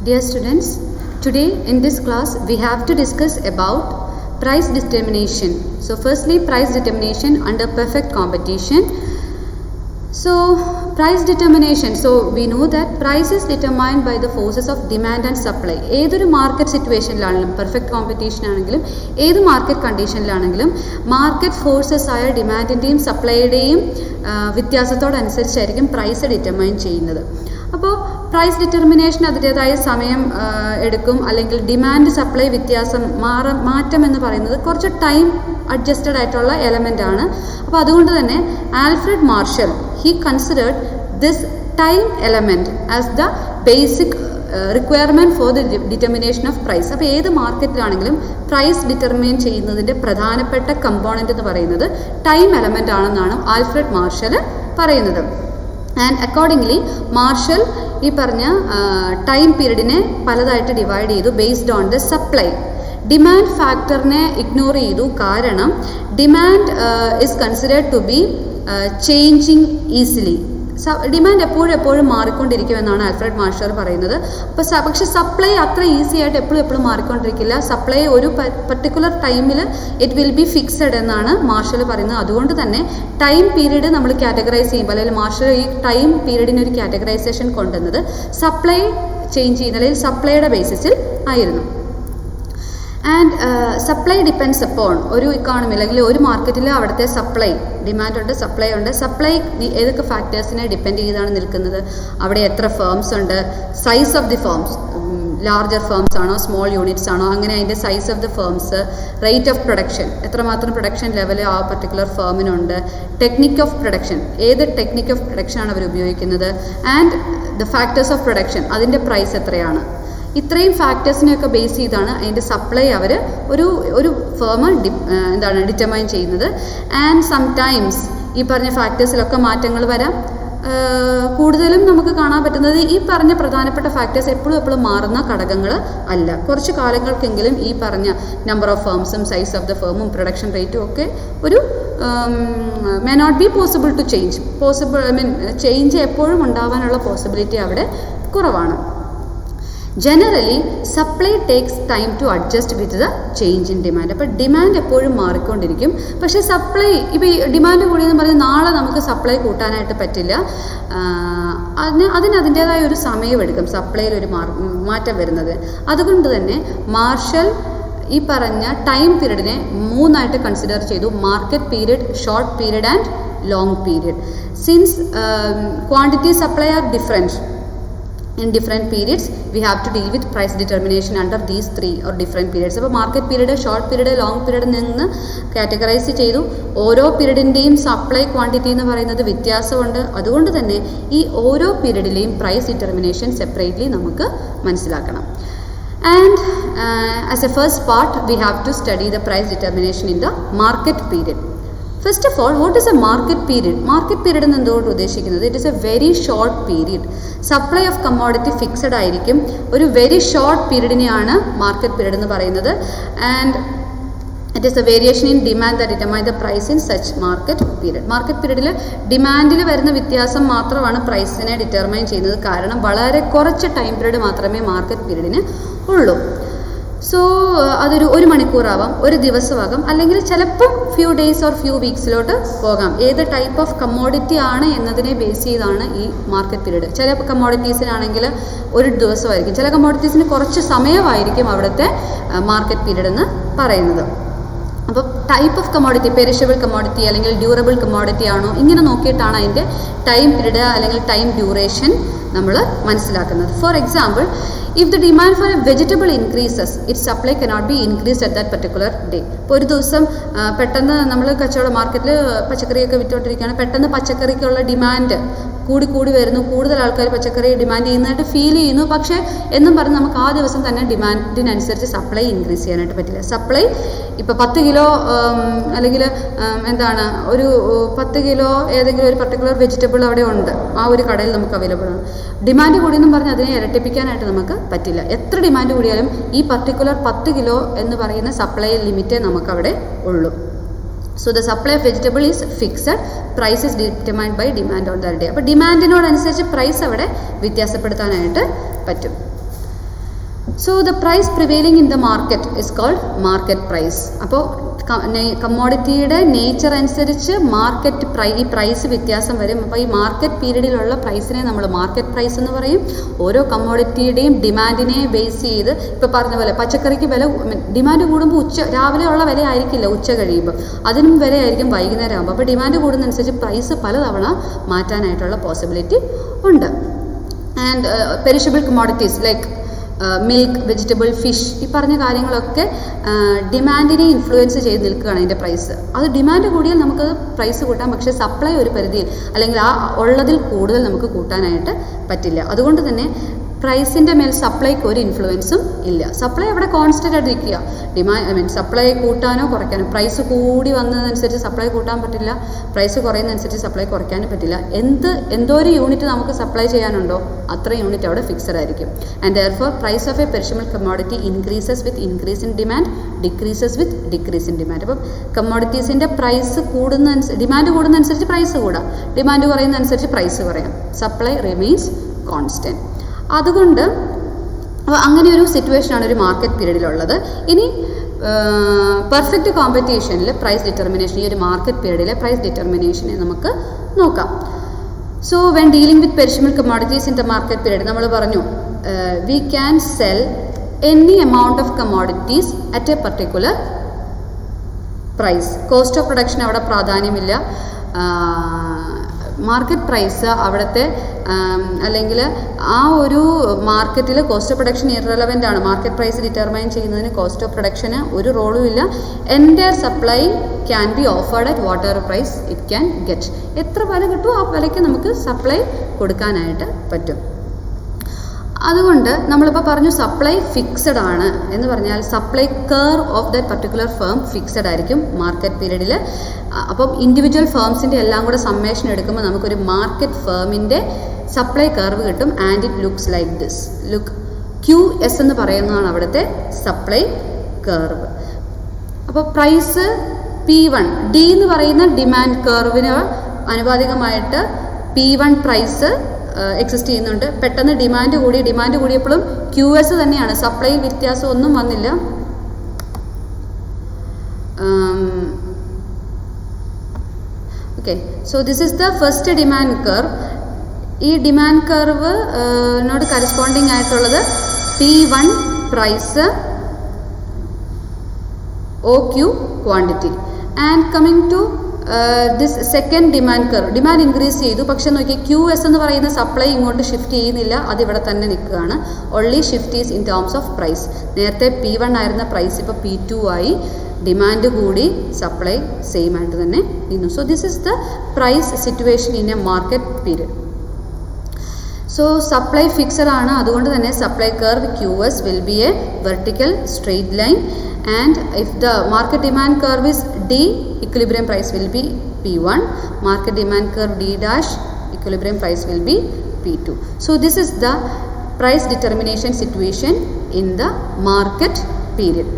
Dear students, today in this class we have to discuss about price determination. So firstly, price determination under perfect competition. So price determination, so we know that price is determined by the forces of demand and supply. ഏതൊരു market സിറ്റുവേഷനിലാണെങ്കിലും perfect competition ആണെങ്കിലും ഏത് market കണ്ടീഷനിലാണെങ്കിലും market forces ആയ ഡിമാൻഡിൻ്റെയും സപ്ലൈയുടെയും വ്യത്യാസത്തോടനുസരിച്ചായിരിക്കും price determine ചെയ്യുന്നത്. അപ്പോൾ price determination അതിൻ്റേതായ സമയം എടുക്കും, അല്ലെങ്കിൽ ഡിമാൻഡ് സപ്ലൈ വ്യത്യാസം മാറ്റം എന്ന് പറയുന്നത് കുറച്ച് ടൈം അഡ്ജസ്റ്റഡ് ആയിട്ടുള്ള എലമെൻ്റ് ആണ്. അപ്പോൾ അതുകൊണ്ട് തന്നെ Alfred marshal he considered this time element as the basic requirement for the determination of price. അപ്പോൾ ഏത് മാർക്കറ്റിലാണെങ്കിലും പ്രൈസ് ഡിറ്റർമൈൻ ചെയ്യുന്നതിൻ്റെ പ്രധാനപ്പെട്ട കമ്പോണൻ്റ് എന്ന് പറയുന്നത് ടൈം എലമെൻ്റ് ആണെന്നാണ് ആൽഫ്രഡ് മാർഷൽ പറയുന്നത്. ആൻഡ് അക്കോർഡിംഗ്ലി മാർഷൽ ഈ പറഞ്ഞ ടൈം പീരീഡിനെ പലതായിട്ട് ഡിവൈഡ് ചെയ്തു based on the supply. Demand ഫാക്ടറിനെ ഇഗ്നോർ ചെയ്തു, കാരണം demand is considered to be changing easily. Demand എപ്പോഴും മാറിക്കൊണ്ടിരിക്കുമെന്നാണ് ആൽഫ്രഡ് മാർഷൽ പറയുന്നത്. പക്ഷേ സപ്ലൈ അത്ര ഈസി ആയിട്ട് എപ്പോഴും മാറിക്കൊണ്ടിരിക്കില്ല. സപ്ലൈ ഒരു പർട്ടിക്കുലർ ടൈമിൽ ഇറ്റ് വിൽ ബി ഫിക്സഡ് എന്നാണ് മാർഷൽ പറയുന്നത്. അതുകൊണ്ട് തന്നെ ടൈം പീരീഡ് നമ്മൾ കാറ്റഗറൈസ് ചെയ്യുമ്പോൾ, അല്ലെങ്കിൽ മാർഷൽ ഈ ടൈം പീരീഡിന് ഒരു കാറ്റഗറൈസേഷൻ കൊണ്ടുവന്നത് സപ്ലൈ ചേഞ്ച് ചെയ്യുന്ന, അല്ലെങ്കിൽ സപ്ലൈയുടെ ബേസിസിൽ ആയിരുന്നു. ആൻഡ് സപ്ലൈ ഡിപ്പെൻഡ്സ് അപ്പോൺ ഒരു ഇക്കോണമി, അല്ലെങ്കിൽ ഒരു മാർക്കറ്റിൽ അവിടുത്തെ സപ്ലൈ, ഡിമാൻഡ് ഉണ്ട്, സപ്ലൈ ഉണ്ട്. സപ്ലൈ ഏതൊക്കെ ഫാക്ടേഴ്സിനെ ഡിപ്പെൻഡ് ചെയ്താണ് നിൽക്കുന്നത്? അവിടെ എത്ര ഫേംസ് ഉണ്ട്, size of the firms, larger firms ആണോ സ്മോൾ യൂണിറ്റ്സ് ആണോ, അങ്ങനെ അതിൻ്റെ size of the firms, rate of production, എത്രമാത്രം പ്രൊഡക്ഷൻ ലെവൽ ആ പർട്ടിക്കുലർ ഫേമിനുണ്ട്, ടെക്നിക്ക് ഓഫ് പ്രൊഡക്ഷൻ, ഏത് ടെക്നിക്ക് ഓഫ് പ്രൊഡക്ഷൻ ആണ് അവർ ഉപയോഗിക്കുന്നത്, and the factors of production, അതിൻ്റെ പ്രൈസ് എത്രയാണ്. ഇത്രയും ഫാക്ടേഴ്സിനെയൊക്കെ ബേസ് ചെയ്താണ് അതിൻ്റെ സപ്ലൈ അവർ ഒരു ഫേം ഡിറ്റർമൈൻ ചെയ്യുന്നത്. ആൻഡ് സംടൈംസ് ഈ പറഞ്ഞ ഫാക്ടേഴ്സിലൊക്കെ മാറ്റങ്ങൾ വരാം. കൂടുതലും നമുക്ക് കാണാൻ പറ്റുന്നത് ഈ പറഞ്ഞ പ്രധാനപ്പെട്ട ഫാക്ടേഴ്സ് എപ്പോഴും മാറുന്ന ഘടകങ്ങൾ അല്ല. കുറച്ച് കാലങ്ങൾക്കെങ്കിലും ഈ പറഞ്ഞ നമ്പർ ഓഫ് ഫേംസും സൈസ് ഓഫ് ദ ഫേമും പ്രൊഡക്ഷൻ റേറ്റും ഒക്കെ ഒരു may not be possible to change. Change എപ്പോഴും ഉണ്ടാവാനുള്ള പോസിബിലിറ്റി അവിടെ കുറവാണ്. Generally supply takes time to adjust with the change in demand. അപ്പോൾ ഡിമാൻഡ് എപ്പോഴും മാറിക്കൊണ്ടിരിക്കും. പക്ഷേ സപ്ലൈ, ഇപ്പോൾ ഈ ഡിമാൻഡ് കൂടിയെന്ന് പറഞ്ഞാൽ നാളെ നമുക്ക് സപ്ലൈ കൂട്ടാനായിട്ട് പറ്റില്ല. അതിൻ്റേതായ ഒരു സമയമെടുക്കും സപ്ലൈയിൽ ഒരു മാറ്റം വരുന്നത്. അതുകൊണ്ട് തന്നെ മാർഷൽ ഈ പറഞ്ഞ ടൈം പീരീഡിനെ മൂന്നായിട്ട് കൺസിഡർ ചെയ്തു: market period, short period and long period. Since quantity supply are different in different periods, we have to deal with price determination under these three or different periods. അപ്പോൾ market period, short period, long period നിന്ന് categorise ചെയ്തു. ഓരോ പീരീഡിൻ്റെയും supply quantity എന്ന് പറയുന്നത് വ്യത്യാസമുണ്ട്. അതുകൊണ്ട് തന്നെ ഈ ഓരോ പീരീഡിലെയും പ്രൈസ് ഡിറ്റർമിനേഷൻ സെപ്പറേറ്റ്ലി നമുക്ക് മനസ്സിലാക്കണം. And as A first part we have to study the price determination in the market period. First of all, what is a market period? Market period എന്ന് എന്തുകൊണ്ട് ഉദ്ദേശിക്കുന്നത്? It is a very short period. Supply of commodity fixed ആയിരിക്കും. ഒരു very short പീരീഡിനെയാണ് market period എന്ന് പറയുന്നത്. And it is a variation in demand that determine the price in such market period. Market പീരീഡിൽ ഡിമാൻഡിൽ വരുന്ന വ്യത്യാസം മാത്രമാണ് പ്രൈസിനെ ഡിറ്റർമൈൻ ചെയ്യുന്നത്. കാരണം വളരെ കുറച്ച് ടൈം പീരീഡ് മാത്രമേ മാർക്കറ്റ് പീരീഡിന് ഉള്ളൂ. സോ അതൊരു 1 മണിക്കൂറാവാം, ഒരു ദിവസമാകാം, അല്ലെങ്കിൽ ചിലപ്പം ഫ്യൂ ഡേയ്സ് ഓർ ഫ്യൂ വീക്സിലോട്ട് പോകാം. ഏത് ടൈപ്പ് ഓഫ് കമ്മോഡിറ്റി ആണ് എന്നതിനെ ബേസ് ചെയ്താണ് ഈ മാർക്കറ്റ് പീരീഡ്. ചില കമ്മോഡിറ്റീസിനാണെങ്കിൽ ഒരു ദിവസമായിരിക്കും, ചില കമ്മോഡിറ്റീസിന് കുറച്ച് സമയമായിരിക്കും അവിടുത്തെ മാർക്കറ്റ് പീരീഡ് എന്ന് പറയുന്നത്. അപ്പോൾ type of commodity, perishable commodity അല്ലെങ്കിൽ ഡ്യൂറബിൾ കമ്മോഡിറ്റി ആണോ, ഇങ്ങനെ നോക്കിയിട്ടാണ് അതിൻ്റെ ടൈം പീരീഡ് അല്ലെങ്കിൽ ടൈം ഡ്യൂറേഷൻ നമ്മൾ മനസ്സിലാക്കുന്നത്. For example, if the demand for a vegetable increases, its supply cannot be increased at that particular day. ഇപ്പോൾ ഒരു ദിവസം പെട്ടെന്ന് നമ്മൾ കച്ചവട മാർക്കറ്റിൽ പച്ചക്കറിയൊക്കെ വിറ്റുകൊണ്ടിരിക്കുകയാണ്, പെട്ടെന്ന് പച്ചക്കറിക്കുള്ള ഡിമാൻഡ് കൂടി വരുന്നു, കൂടുതൽ ആൾക്കാർ പച്ചക്കറി ഡിമാൻഡ് ചെയ്യുന്നതായിട്ട് ഫീൽ ചെയ്യുന്നു. പക്ഷേ എന്നും പറഞ്ഞ് നമുക്ക് ആ ദിവസം തന്നെ ഡിമാൻഡിനനുസരിച്ച് സപ്ലൈ ഇൻക്രീസ് ചെയ്യാനായിട്ട് പറ്റില്ല. സപ്ലൈ ഇപ്പോൾ 10 കിലോ അല്ലെങ്കിൽ ഒരു 10 കിലോ ഏതെങ്കിലും ഒരു പർട്ടിക്കുലർ വെജിറ്റബിൾ അവിടെ ഉണ്ട്, ആ ഒരു കടയിൽ നമുക്ക് അവൈലബിൾ ആണ്. ഡിമാൻഡ് കൂടിയെന്നും പറഞ്ഞ് അതിനെ ഇരട്ടിപ്പിക്കാനായിട്ട് നമുക്ക് പറ്റില്ല. എത്ര ഡിമാൻഡ് കൂടിയാലും ഈ പർട്ടിക്കുലർ 10 കിലോ എന്ന് പറയുന്ന സപ്ലൈ ലിമിറ്റേ നമുക്കവിടെ ഉള്ളൂ. So the supply of vegetable is fixed, price is determined by demand on that day. അപ്പോൾ ഡിമാൻഡിനോടനുസരിച്ച് പ്രൈസ് അവിടെ വ്യത്യാസപ്പെടുത്താനായിട്ട് പറ്റും. So the price prevailing in the market is called market price. അപ്പോൾ കമ്മോഡിറ്റിയുടെ നേച്ചർ അനുസരിച്ച് ഈ പ്രൈസ് വ്യത്യാസം വരും. അപ്പോൾ ഈ മാർക്കറ്റ് പീരീഡിലുള്ള പ്രൈസിനെ നമ്മൾ മാർക്കറ്റ് പ്രൈസ് എന്ന് പറയും. ഓരോ കമ്മോഡിറ്റിയുടെയും ഡിമാൻഡിനെ ബേസ് ചെയ്ത്, ഇപ്പോൾ പറഞ്ഞ പോലെ പച്ചക്കറിക്ക് വില ഡിമാൻഡ് കൂടുമ്പോൾ രാവിലെ ഉള്ള വില ആയിരിക്കില്ല ഉച്ച കഴിയുമ്പോൾ, അതിനും വില ആയിരിക്കും വൈകുന്നേരം ആകുമ്പോൾ. അപ്പോൾ ഡിമാൻഡ് കൂടുന്നതനുസരിച്ച് പ്രൈസ് പലതവണ മാറ്റാനായിട്ടുള്ള പോസിബിലിറ്റി ഉണ്ട്. And perishable commodities like milk, vegetable, fish, ഈ പറഞ്ഞ കാര്യങ്ങളൊക്കെ ഡിമാൻഡിനെ ഇൻഫ്ലുവൻസ് ചെയ്ത് നിൽക്കുകയാണ് അതിൻ്റെ പ്രൈസ്. അത് ഡിമാൻഡ് കൂടിയാൽ നമുക്ക് പ്രൈസ് കൂട്ടാം, പക്ഷേ സപ്ലൈ ഒരു പരിധിയിൽ അല്ലെങ്കിൽ ആ ഉള്ളതിൽ കൂടുതൽ നമുക്ക് കൂട്ടാനായിട്ട് പറ്റില്ല. അതുകൊണ്ട് തന്നെ പ്രൈസിൻ്റെ മേൽ സപ്ലൈക്ക് ഒരു ഇൻഫ്ലുവൻസും ഇല്ല. സപ്ലൈ അവിടെ കോൺസ്റ്റൻ്റ് ആയിട്ട് നിൽക്കുക. സപ്ലൈ കൂട്ടാനോ കുറയ്ക്കാനോ, പ്രൈസ് കൂടി വന്നതനുസരിച്ച് സപ്ലൈ കൂട്ടാൻ പറ്റില്ല, പ്രൈസ് കുറയുന്നതനുസരിച്ച് സപ്ലൈ കുറയ്ക്കാനും പറ്റില്ല. എന്തോരം യൂണിറ്റ് നമുക്ക് സപ്ലൈ ചെയ്യാനുണ്ടോ അത്ര യൂണിറ്റ് അവിടെ ഫിക്സഡ് ആയിരിക്കും. And therefore price of a perishable commodity increases with increase in demand, decreases with decrease in demand. അപ്പം കമ്മോഡിറ്റീസിൻ്റെ പ്രൈസ് ഡിമാൻഡ് കൂടുന്നതനുസരിച്ച് പ്രൈസ് കൂടാം, ഡിമാൻഡ് കുറയുന്നതനുസരിച്ച് പ്രൈസ് കുറയാം. Supply remains constant. അതുകൊണ്ട് അങ്ങനെ ഒരു സിറ്റുവേഷനാണ് ഒരു മാർക്കറ്റ് പീരീഡിലുള്ളത്. ഇനി പെർഫെക്റ്റ് കോമ്പറ്റീഷനിൽ പ്രൈസ് ഡിറ്റർമിനേഷൻ, ഈ ഒരു മാർക്കറ്റ് പീരീഡിലെ പ്രൈസ് ഡിറ്റർമിനേഷനെ നമുക്ക് നോക്കാം. So when dealing with perishable commodities in the market period നമ്മൾ പറഞ്ഞു we can sell any amount of commodities at a particular price. Cost of production അവിടെ പ്രാധാന്യമില്ല. മാർക്കറ്റ് പ്രൈസ് അവിടുത്തെ അല്ലെങ്കിൽ ആ ഒരു മാർക്കറ്റിൽ കോസ്റ്റ് ഓഫ് പ്രൊഡക്ഷൻ ഇറലവൻ്റ് ആണ്. മാർക്കറ്റ് പ്രൈസ് ഡിറ്റർമൈൻ ചെയ്യുന്നതിന് കോസ്റ്റ് ഓഫ് പ്രൊഡക്ഷന് ഒരു റോളും ഇല്ല. എൻ്റെ supply can be offered at whatever price it can get. എത്ര വില കിട്ടുമോ ആ വിലയ്ക്ക് നമുക്ക് സപ്ലൈ കൊടുക്കാനായിട്ട് പറ്റും. അതുകൊണ്ട് നമ്മളിപ്പോൾ പറഞ്ഞു സപ്ലൈ ഫിക്സഡ് ആണ് എന്ന് പറഞ്ഞാൽ supply curve of that particular firm fixed ആയിരിക്കും മാർക്കറ്റ് പീരീഡിൽ. അപ്പം ഇൻഡിവിജ്വൽ ഫേംസിൻ്റെ എല്ലാം കൂടെ സമ്മേഷൻ എടുക്കുമ്പോൾ നമുക്കൊരു മാർക്കറ്റ് ഫേമിൻ്റെ സപ്ലൈ കർവ് കിട്ടും. And it looks like this. QS എന്ന് പറയുന്നതാണ് അവിടുത്തെ സപ്ലൈ കർവ്. അപ്പോൾ പ്രൈസ് P1 D എന്ന് പറയുന്ന ഡിമാൻഡ് കർവിന് ആനുപാതികമായിട്ട് P1 പ്രൈസ് എക്സിസ്റ്റ് ചെയ്യുന്നുണ്ട്. പെട്ടെന്ന് ഡിമാൻഡ് കൂടിയപ്പോഴും QS തന്നെയാണ്, സപ്ലൈയിൽ വ്യത്യാസം ഒന്നും വന്നില്ല. Okay, so this is the first demand curve. ഈ ഡിമാൻഡ് കർവ് നോട് കറസ്പോണ്ടിങ് ആയിട്ടുള്ളത് P1 price OQ quantity. And coming to this second demand curve, demand increase ചെയ്തു, പക്ഷെ നോക്കി QS എന്ന് പറയുന്ന സപ്ലൈ ഇങ്ങോട്ട് ഷിഫ്റ്റ് ചെയ്യുന്നില്ല, അതിവിടെ തന്നെ നിൽക്കുകയാണ്. Only shift is in terms of price. നേരത്തെ P1 ആയിരുന്ന പ്രൈസ് ഇപ്പോൾ P2 ആയി, ഡിമാൻഡ് കൂടി, സപ്ലൈ സെയിം ആയിട്ട് തന്നെ നിന്നു. So this is the price situation in a market period. So supply fixed ആണ്, അതുകൊണ്ട് തന്നെ supply curve QS will be a vertical straight line. And if the market demand curve is D, equilibrium price will be P1. Market demand curve D dash, equilibrium price will be P2. So this is the price determination situation in the market period.